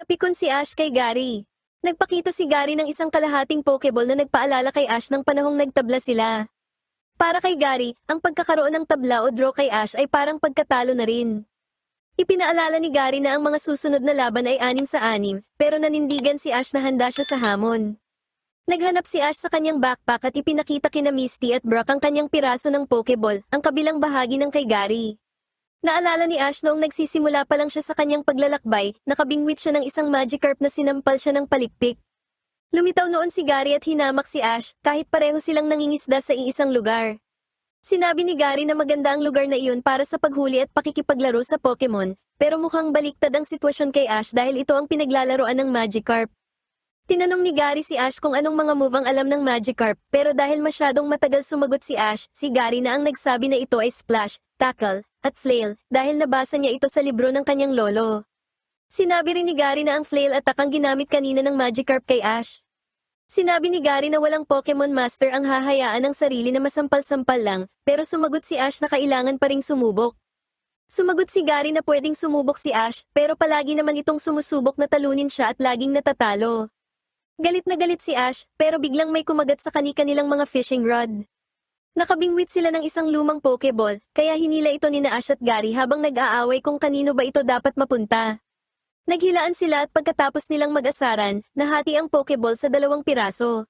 Pikon si Ash kay Gary. Nagpakita si Gary ng isang kalahating Pokeball na nagpaalala kay Ash ng panahong nagtabla sila. Para kay Gary, ang pagkakaroon ng tabla o draw kay Ash ay parang pagkatalo na rin. Ipinaalala ni Gary na ang mga susunod na laban ay 6-6, pero nanindigan si Ash na handa siya sa hamon. Naghanap si Ash sa kanyang backpack at ipinakita kina Misty at Brock ang kanyang piraso ng Pokeball, ang kabilang bahagi ng kay Gary. Naalala ni Ash noong nagsisimula pa lang siya sa kanyang paglalakbay, nakabingwit siya ng isang Magikarp na sinampal siya ng palikpik. Lumitaw noon si Gary at hinamak si Ash, kahit pareho silang nangingisda sa iisang lugar. Sinabi ni Gary na maganda ang lugar na iyon para sa paghuli at pakikipaglaro sa Pokemon, pero mukhang baliktad ang sitwasyon kay Ash dahil ito ang pinaglalaroan ng Magikarp. Tinanong ni Gary si Ash kung anong mga move ang alam ng Magikarp, pero dahil masyadong matagal sumagot si Ash, si Gary na ang nagsabi na ito ay Splash, Tackle, at Flail, dahil nabasa niya ito sa libro ng kanyang lolo. Sinabi rin ni Gary na ang Flail attack ang ginamit kanina ng Magikarp kay Ash. Sinabi ni Gary na walang Pokemon Master ang hahayaan ng sarili na masampal-sampal lang, pero sumagot si Ash na kailangan pa ring sumubok. Sumagot si Gary na pwedeng sumubok si Ash, pero palagi naman itong sumusubok na talunin siya at laging natatalo. Galit na galit si Ash, pero biglang may kumagat sa kani-kanilang mga fishing rod. Nakabingwit sila ng isang lumang Pokeball, kaya hinila ito ni Ash at Gary habang nag-aaway kung kanino ba ito dapat mapunta. Naghilaan sila at pagkatapos nilang mag-asaran, nahati ang Pokeball sa 2 piraso.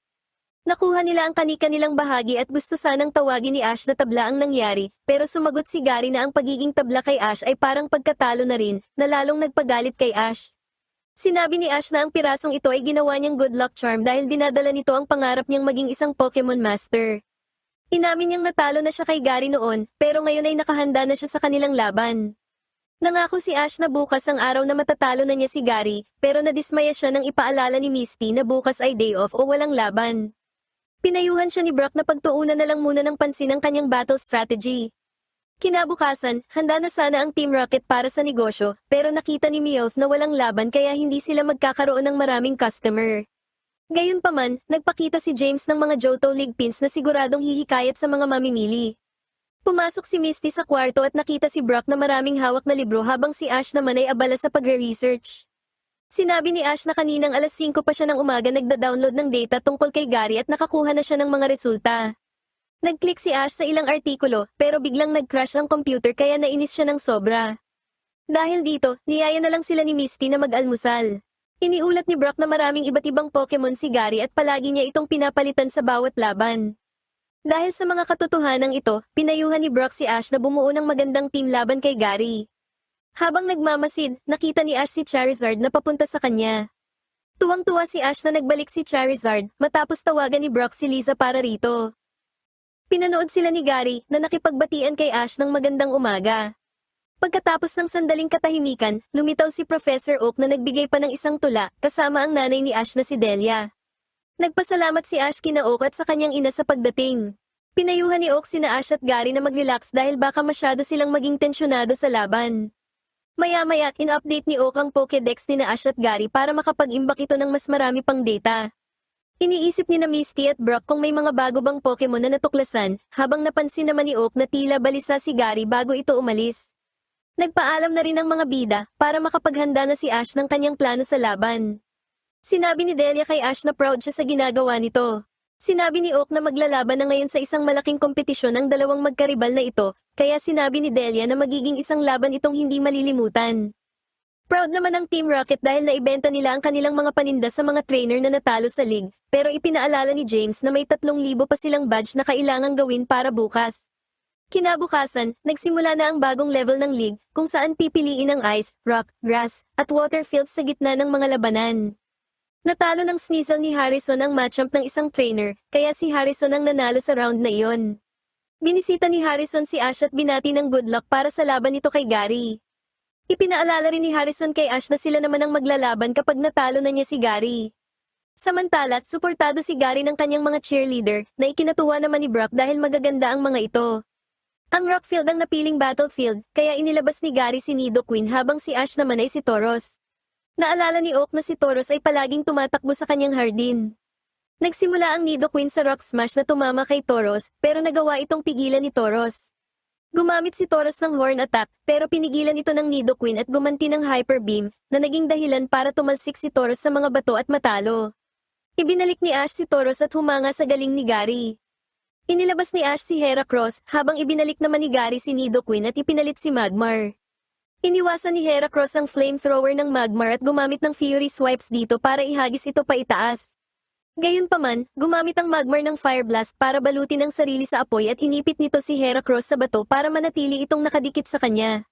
Nakuha nila ang kani-kanilang bahagi at gusto sanang tawagin ni Ash na tabla ang nangyari, pero sumagot si Gary na ang pagiging tabla kay Ash ay parang pagkatalo na rin, na lalong nagpagalit kay Ash. Sinabi ni Ash na ang pirasong ito ay ginawa niyang good luck charm dahil dinadala nito ang pangarap niyang maging isang Pokemon Master. Inamin niyang natalo na siya kay Gary noon, pero ngayon ay nakahanda na siya sa kanilang laban. Nangako si Ash na bukas ang araw na matatalo na niya si Gary, pero nadismaya siya nang ipaalala ni Misty na bukas ay day off o walang laban. Pinayuhan siya ni Brock na pagtuunan na lang muna ng pansin ang kanyang battle strategy. Kinabukasan, handa na sana ang Team Rocket para sa negosyo, pero nakita ni Meowth na walang laban kaya hindi sila magkakaroon ng maraming customer. Gayunpaman, nagpakita si James ng mga Johto League pins na siguradong hihikayat sa mga mamimili. Pumasok si Misty sa kwarto at nakita si Brock na maraming hawak na libro habang si Ash naman ay abala sa pagre-research. Sinabi ni Ash na kaninang alas 5 pa siya ng umaga nagda-download ng data tungkol kay Gary at nakakuha na siya ng mga resulta. Nag-click si Ash sa ilang artikulo pero biglang nag-crash ang computer kaya nainis siya ng sobra. Dahil dito, niyaya na lang sila ni Misty na mag-almusal. Iniulat ni Brock na maraming iba't ibang Pokemon si Gary at palagi niya itong pinapalitan sa bawat laban. Dahil sa mga katotohanan ito, pinayuhan ni Brock si Ash na bumuo ng magandang team laban kay Gary. Habang nagmamasid, nakita ni Ash si Charizard na papunta sa kanya. Tuwang-tuwa si Ash na nagbalik si Charizard, matapos tawagan ni Brock si Liza para rito. Pinanood sila ni Gary na nakipagbatian kay Ash ng magandang umaga. Pagkatapos ng sandaling katahimikan, lumitaw si Professor Oak na nagbigay pa ng isang tula, kasama ang nanay ni Ash na si Delia. Nagpasalamat si Ash kina Oak at sa kanyang ina sa pagdating. Pinayuhan ni Oak sina Ash at Gary na mag-relax dahil baka masyado silang maging tensyonado sa laban. Maya-maya, in-update ni Oak ang Pokédex ni Ash at Gary para makapag-imbak ito ng mas marami pang data. Iniisip ni na Misty at Brock kung may mga bago bang Pokemon na natuklasan, habang napansin naman ni Oak na tila balisa si Gary bago ito umalis. Nagpaalam na rin ang mga bida para makapaghanda na si Ash ng kanyang plano sa laban. Sinabi ni Delia kay Ash na proud siya sa ginagawa nito. Sinabi ni Oak na maglalaban na ngayon sa isang malaking kompetisyon ang dalawang magkaribal na ito, kaya sinabi ni Delia na magiging isang laban itong hindi malilimutan. Proud naman ang Team Rocket dahil naibenta nila ang kanilang mga paninda sa mga trainer na natalo sa league, pero ipinaalala ni James na may 3,000 pa silang badge na kailangang gawin para bukas. Kinabukasan, nagsimula na ang bagong level ng league, kung saan pipiliin ang ice, rock, grass, at water fields sa gitna ng mga labanan. Natalo ng Sneasel ni Harrison ang matchup ng isang trainer, kaya si Harrison ang nanalo sa round na iyon. Binisita ni Harrison si Ash at binati ng good luck para sa laban nito kay Gary. Ipinaalala rin ni Harrison kay Ash na sila naman ang maglalaban kapag natalo na niya si Gary. Samantala't suportado si Gary ng kanyang mga cheerleader, na ikinatuwa naman ni Brock dahil magaganda ang mga ito. Ang Rockfield ang napiling battlefield, kaya inilabas ni Gary si Nidoqueen habang si Ash naman ay si Tauros. Naalala ni Oak na si Tauros ay palaging tumatakbo sa kanyang hardin. Nagsimula ang Nidoqueen sa Rock Smash na tumama kay Tauros, pero nagawa itong pigilan ni Tauros. Gumamit si Tauros ng Horn Attack, pero pinigilan ito ng Nidoqueen at gumanti ng Hyper Beam, na naging dahilan para tumalsik si Tauros sa mga bato at matalo. Ibinalik ni Ash si Tauros at humanga sa galing ni Gary. Inilabas ni Ash si Heracross, habang ibinalik naman ni Gary si Nidoqueen at ipinalit si Magmar. Iniwasan ni Heracross ang flamethrower ng Magmar at gumamit ng Fury Swipes dito para ihagis ito paitaas. Gayunpaman, gumamit ang Magmar ng Fire Blast para balutin ang sarili sa apoy at inipit nito si Heracross sa bato para manatili itong nakadikit sa kanya.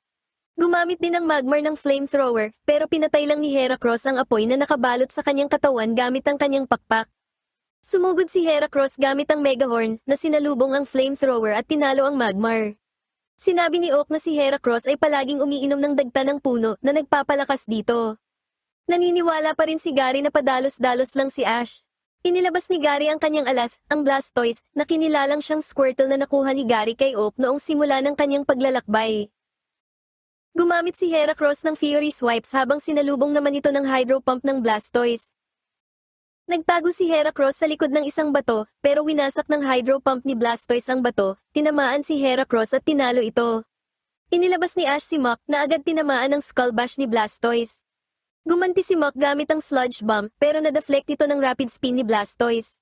Gumamit din ang Magmar ng Flamethrower, pero pinatay lang ni Heracross ang apoy na nakabalot sa kanyang katawan gamit ang kanyang pakpak. Sumugod si Heracross gamit ang Megahorn na sinalubong ang Flamethrower at tinalo ang Magmar. Sinabi ni Oak na si Heracross ay palaging umiinom ng dagta ng puno na nagpapalakas dito. Naniniwala pa rin si Gary na padalos-dalos lang si Ash. Inilabas ni Gary ang kanyang alas, ang Blastoise, na kinilalang siyang Squirtle na nakuha ni Gary kay Oak noong simula ng kanyang paglalakbay. Gumamit si Heracross ng Fury Swipes habang sinalubong naman ito ng Hydro Pump ng Blastoise. Nagtago si Heracross sa likod ng isang bato, pero winasak ng Hydro Pump ni Blastoise ang bato, tinamaan si Heracross at tinalo ito. Inilabas ni Ash si Mach na agad tinamaan ng Skull Bash ni Blastoise. Gumanti si Mach gamit ang Sludge Bomb, pero na-deflect ito ng Rapid Spin ni Blastoise.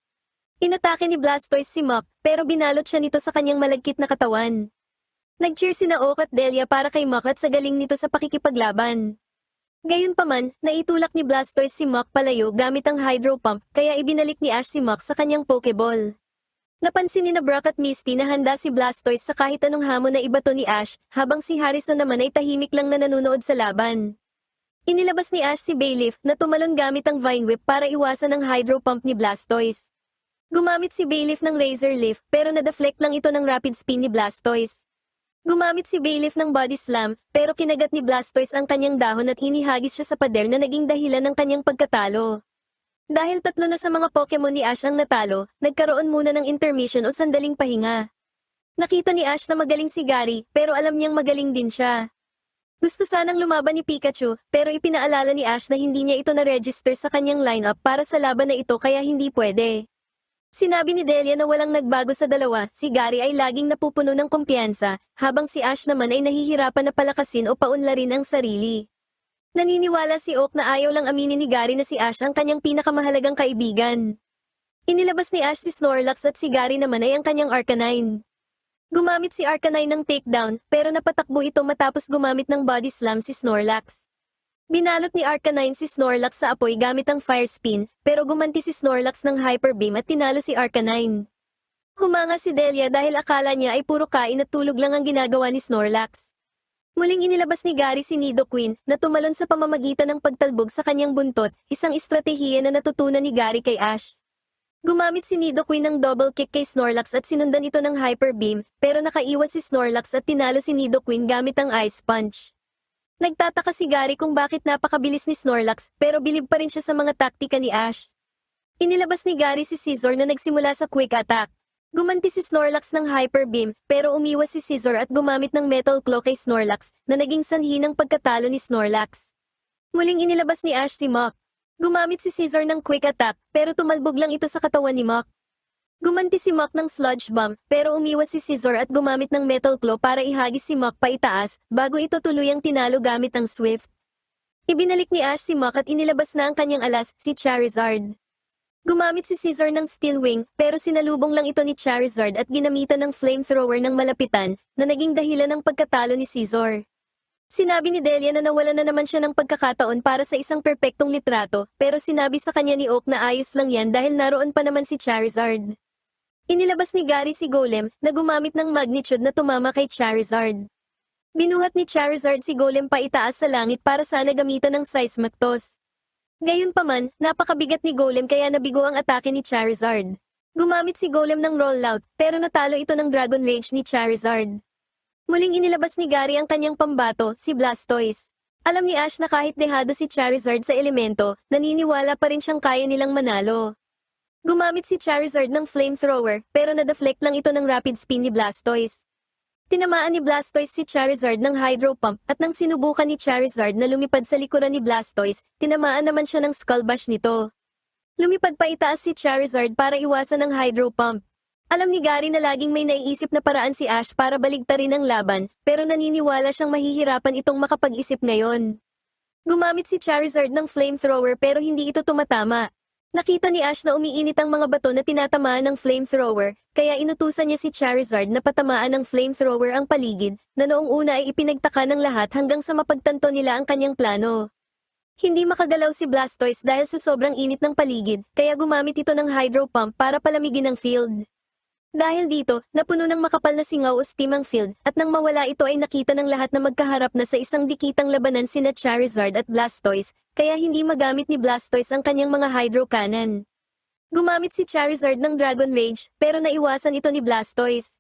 Inatake ni Blastoise si Mach, pero binalot siya nito sa kanyang malagkit na katawan. Nag-cheer sina Oak at Delia para kay Mach at sa galing nito sa pakikipaglaban. Gayunpaman, naitulak ni Blastoise si Mach palayo gamit ang Hydro Pump, kaya ibinalik ni Ash si Mach sa kanyang Pokeball. Napansin ni na Brock at Misty na handa si Blastoise sa kahit anong hamon na ibato ni Ash, habang si Harrison naman ay tahimik lang na nanonood sa laban. Inilabas ni Ash si Bayleaf na tumalon gamit ang Vine Whip para iwasan ang Hydro Pump ni Blastoise. Gumamit si Bayleaf ng Razor Leaf pero na-deflect lang ito ng Rapid Spin ni Blastoise. Gumamit si Bayleaf ng Body Slam pero kinagat ni Blastoise ang kanyang dahon at inihagis siya sa pader na naging dahilan ng kanyang pagkatalo. Dahil tatlo na sa mga Pokemon ni Ash ang natalo, nagkaroon muna ng intermission o sandaling pahinga. Nakita ni Ash na magaling si Gary pero alam niyang magaling din siya. Gusto sanang lumaban ni Pikachu, pero ipinaalala ni Ash na hindi niya ito na-register sa kanyang lineup para sa laban na ito kaya hindi pwede. Sinabi ni Delia na walang nagbago sa dalawa, si Gary ay laging napupuno ng kumpiyansa, habang si Ash naman ay nahihirapan na palakasin o paunlarin ang sarili. Naniniwala si Oak na ayaw lang aminin ni Gary na si Ash ang kanyang pinakamahalagang kaibigan. Inilabas ni Ash si Snorlax at si Gary naman ay ang kanyang Arcanine. Gumamit si Arcanine ng takedown, pero napatakbo ito matapos gumamit ng Body Slam si Snorlax. Binalot ni Arcanine si Snorlax sa apoy gamit ang Fire Spin, pero gumanti si Snorlax ng Hyper Beam at tinalo si Arcanine. Humanga si Delia dahil akala niya ay puro kain at tulog lang ang ginagawa ni Snorlax. Muling inilabas ni Gary si Nidoqueen na tumalon sa pamamagitan ng pagtalbog sa kanyang buntot, isang estratehiya na natutunan ni Gary kay Ash. Gumamit si Nidoqueen ng double kick kay Snorlax at sinundan ito ng Hyper Beam, pero nakaiwas si Snorlax at tinalo si Nidoqueen gamit ang Ice Punch. Nagtataka si Gary kung bakit napakabilis ni Snorlax, pero bilib pa rin siya sa mga taktika ni Ash. Inilabas ni Gary si Scizor na nagsimula sa Quick Attack. Gumanti si Snorlax ng Hyper Beam, pero umiwas si Scizor at gumamit ng Metal Claw kay Snorlax, na naging sanhi ng pagkatalo ni Snorlax. Muling inilabas ni Ash si Mach. Gumamit si Scizor ng Quick Attack, pero tumalbog lang ito sa katawan ni Mach. Gumanti si Mach ng Sludge Bomb, pero umiwas si Scizor at gumamit ng Metal Claw para ihagis si Mach paitaas, bago ito tuluyang tinalo gamit ang Swift. Ibinalik ni Ash si Mach at inilabas na ang kanyang alas, si Charizard. Gumamit si Scizor ng Steel Wing, pero sinalubong lang ito ni Charizard at ginamitan ng Flamethrower ng malapitan, na naging dahilan ng pagkatalo ni Scizor. Sinabi ni Delia na nawalan na naman siya ng pagkakataon para sa isang perpektong litrato, pero sinabi sa kanya ni Oak na ayos lang yan dahil naroon pa naman si Charizard. Inilabas ni Gary si Golem na gumamit ng Magnitude na tumama kay Charizard. Binuhat ni Charizard si Golem pa itaas sa langit para sana gamitan ng Seismic Toss. Gayunpaman, napakabigat ni Golem kaya nabigo ang atake ni Charizard. Gumamit si Golem ng Rollout, pero natalo ito ng Dragon Rage ni Charizard. Muling inilabas ni Gary ang kanyang pambato, si Blastoise. Alam ni Ash na kahit dehado si Charizard sa elemento, naniniwala pa rin siyang kaya nilang manalo. Gumamit si Charizard ng Flamethrower, pero na-deflect lang ito ng Rapid Spin ni Blastoise. Tinamaan ni Blastoise si Charizard ng Hydro Pump at nang sinubukan ni Charizard na lumipad sa likuran ni Blastoise, tinamaan naman siya ng Skull Bash nito. Lumipad pa itaas si Charizard para iwasan ang Hydro Pump. Alam ni Gary na laging may naiisip na paraan si Ash para baligtarin ang laban, pero naniniwala siyang mahihirapan itong makapag-isip ngayon. Gumamit si Charizard ng flamethrower pero hindi ito tumatama. Nakita ni Ash na umiinit ang mga bato na tinatamaan ng flamethrower, kaya inutusan niya si Charizard na patamaan ng flamethrower ang paligid, na noong una ay ipinagtaka ng lahat hanggang sa mapagtanto nila ang kanyang plano. Hindi makagalaw si Blastoise dahil sa sobrang init ng paligid, kaya gumamit ito ng hydro pump para palamigin ang field. Dahil dito, napuno ng makapal na singaw o steam ang field, at nang mawala ito ay nakita ng lahat na magkaharap na sa isang dikitang labanan sina Charizard at Blastoise, kaya hindi magamit ni Blastoise ang kanyang mga hydro cannon. Gumamit si Charizard ng Dragon Rage, pero naiwasan ito ni Blastoise.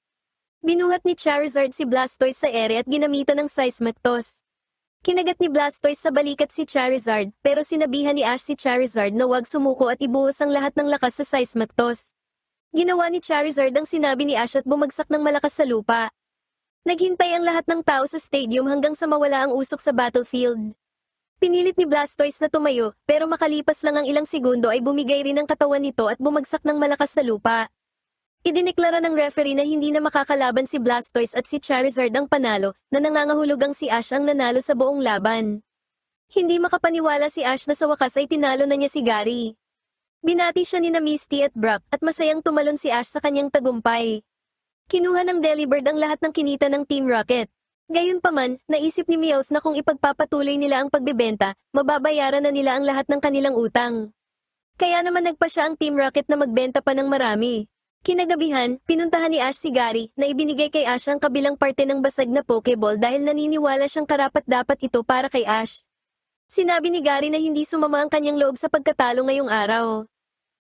Binuhat ni Charizard si Blastoise sa ere at ginamitan ng Seismic Toss. Kinagat ni Blastoise sa balikat si Charizard, pero sinabihan ni Ash si Charizard na huwag sumuko at ibuhos ang lahat ng lakas sa Seismic Toss. Ginawa ni Charizard ang sinabi ni Ash at bumagsak ng malakas sa lupa. Naghintay ang lahat ng tao sa stadium hanggang sa mawala ang usok sa battlefield. Pinilit ni Blastoise na tumayo, pero makalipas lang ang ilang segundo ay bumigay rin ang katawan nito at bumagsak ng malakas sa lupa. Idineklara ng referee na hindi na makakalaban si Blastoise at si Charizard ang panalo, na nangangahulugang si Ash ang nanalo sa buong laban. Hindi makapaniwala si Ash na sa wakas ay tinalo na niya si Gary. Binati siya ni na Misty at Brock at masayang tumalon si Ash sa kanyang tagumpay. Kinuha ng Delibird ang lahat ng kinita ng Team Rocket. Gayunpaman, naisip ni Meowth na kung ipagpapatuloy nila ang pagbebenta, mababayaran na nila ang lahat ng kanilang utang. Kaya naman nagpa siya ang Team Rocket na magbenta pa ng marami. Kinagabihan, pinuntahan ni Ash si Gary na ibinigay kay Ash ang kabilang parte ng basag na Pokeball dahil naniniwala siyang karapat-dapat ito para kay Ash. Sinabi ni Gary na hindi sumama ang kanyang loob sa pagkatalo ngayong araw.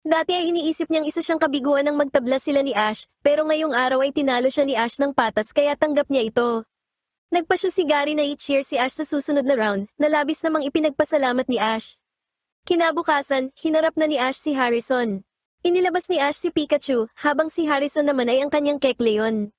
Dati ay iniisip niyang isa siyang kabiguan ng magtabla sila ni Ash, pero ngayong araw ay tinalo siya ni Ash ng patas kaya tanggap niya ito. Nagpa siya si Gary na i-cheer si Ash sa susunod na round, na labis namang ipinagpasalamat ni Ash. Kinabukasan, hinarap na ni Ash si Harrison. Inilabas ni Ash si Pikachu, habang si Harrison naman ay ang kanyang Kecleon.